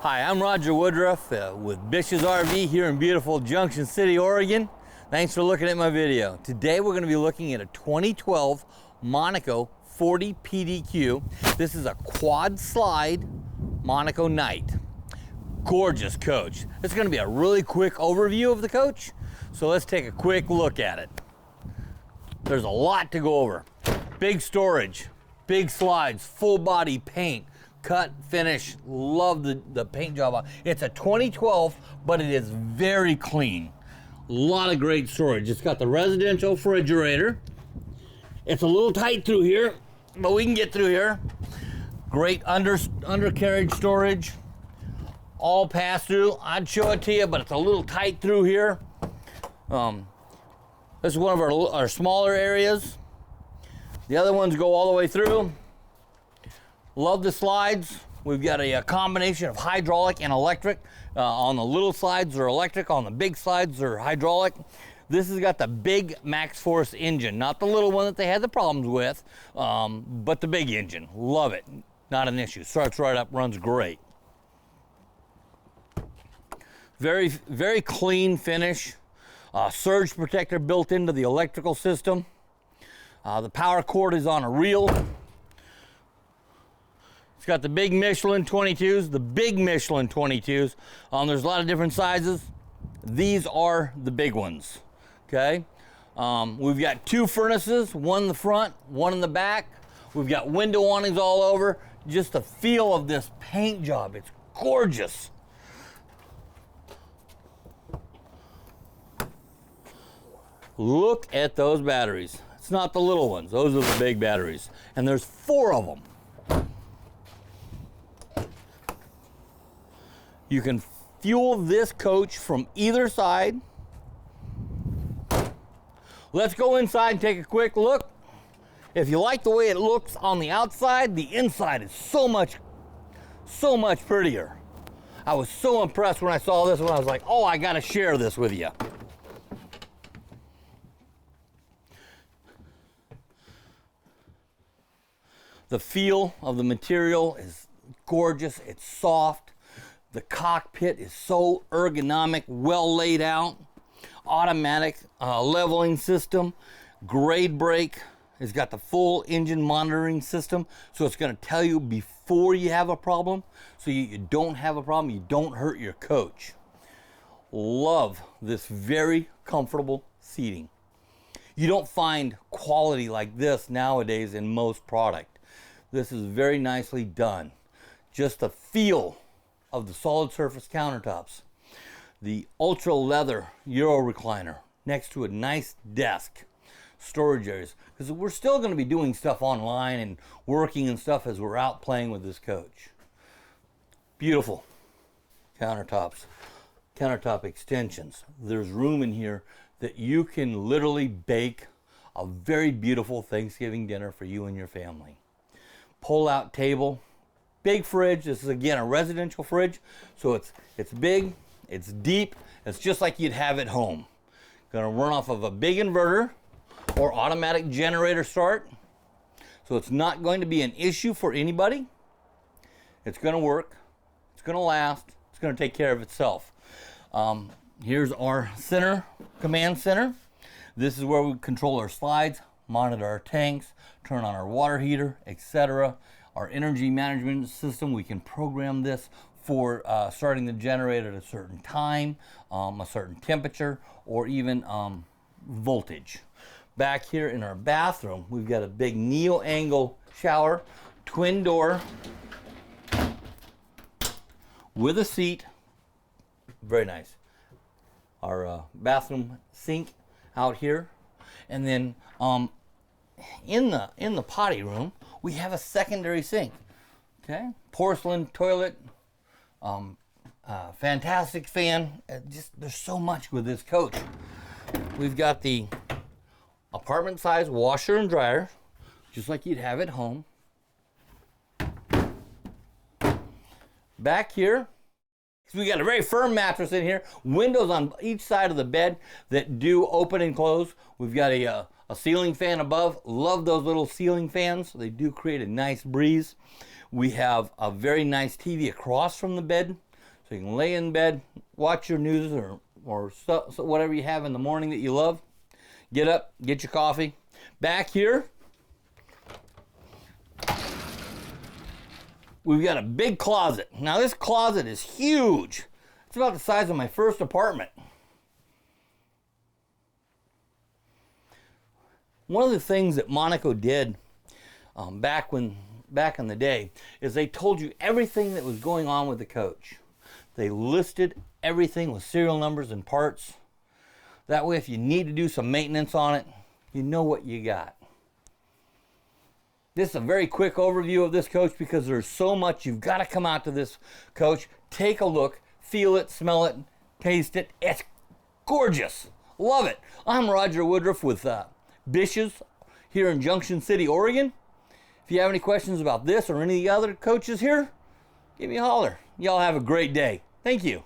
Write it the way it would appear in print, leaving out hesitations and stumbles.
Hi, I'm rWoodruff with BISH'S RV here in beautiful Junction City, Oregon. Thanks for looking at my video. Today we're going to be looking at a 2012 Monaco 40 PDQ. This is a quad slide Monaco Knight. Gorgeous coach. It's going to be a really quick overview of the coach, so let's take a quick look at it. There's a lot to go over. Big storage, big slides, full body paint, cut, finish. Love the paint job on it. It's a 2012, but it is very clean. A lot of great storage. It's got the residential refrigerator. It's a little tight through here, but we can get through here. Great undercarriage storage. All pass through. I'd show it to you, but it's a little tight through here. This is one of our smaller areas. The other ones go all the way through. Love the slides. We've got a combination of hydraulic and electric. On the little slides they're electric, on the big slides they're hydraulic. This has got the big max force engine, not the little one that they had the problems with, but the big engine. Love it. Not an issue. Starts right up, runs great. Very, very clean finish. Surge protector built into the electrical system. The power cord is on a reel. It's got the big Michelin 22s, the big Michelin 22s. There's a lot of different sizes. These are the big ones, okay? We've got two furnaces, one in the front, one in the back. We've got window awnings all over. Just the feel of this paint job, it's gorgeous. Look at those batteries. It's not the little ones, those are the big batteries. And there's 4 of them. You can fuel this coach from either side. Let's go inside and take a quick look. If you like the way it looks on the outside, the inside is so much prettier. I was so impressed when I saw this one. I was like, oh, I gotta share this with you. The feel of the material is gorgeous. It's soft. The cockpit is so ergonomic, well laid out. Automatic leveling system. Grade brake. It's got the full engine monitoring system, so it's going to tell you before you have a problem, so you don't have a problem, you don't hurt your coach. Love this very comfortable seating. You don't find quality like this nowadays in most product. This is very nicely done. Just the feel of the solid surface countertops. The ultra leather Euro recliner next to a nice desk. Storage areas. Because we're still going to be doing stuff online and working and stuff as we're out playing with this coach. Beautiful countertops. Countertop extensions. There's room in here that you can literally bake a very beautiful Thanksgiving dinner for you and your family. Pull-out table. Big fridge. This is again a residential fridge, so it's big, it's deep. It's just like you'd have at home. Going to run off of a big inverter or automatic generator start, so it's not going to be an issue for anybody. It's going to work. It's going to last. It's going to take care of itself. Here's our command center. This is where we control our slides, monitor our tanks, turn on our water heater, etc. Our energy management system, we can program this for starting the generator at a certain time, a certain temperature, or even voltage. Back here in our bathroom, we've got a big neo-angle shower, twin door, with a seat. Very nice. Our bathroom sink out here. And then in the potty room, we have a secondary sink, okay? Porcelain toilet, fantastic fan. There's so much with this coach. We've got the apartment size washer and dryer, just like you'd have at home. Back here, we got a very firm mattress in here. Windows on each side of the bed that do open and close. We've got a ceiling fan above. Love those little ceiling fans. They do create a nice breeze. We have a very nice TV across from the bed. So you can lay in bed, watch your news or whatever you have in the morning that you love. Get up, get your coffee. Back here, we've got a big closet. Now this closet is huge. It's about the size of my first apartment. One of the things that Monaco did back in the day is they told you everything that was going on with the coach. They listed everything with serial numbers and parts. That way, if you need to do some maintenance on it, you know what you got. This is a very quick overview of this coach because there's so much. You've got to come out to this coach, take a look, feel it, smell it, taste it. It's gorgeous. Love it. I'm rWoodruff with BISH'S here in Junction City, Oregon. If you have any questions about this or any of the other coaches here, give me a holler. Y'all have a great day. Thank you.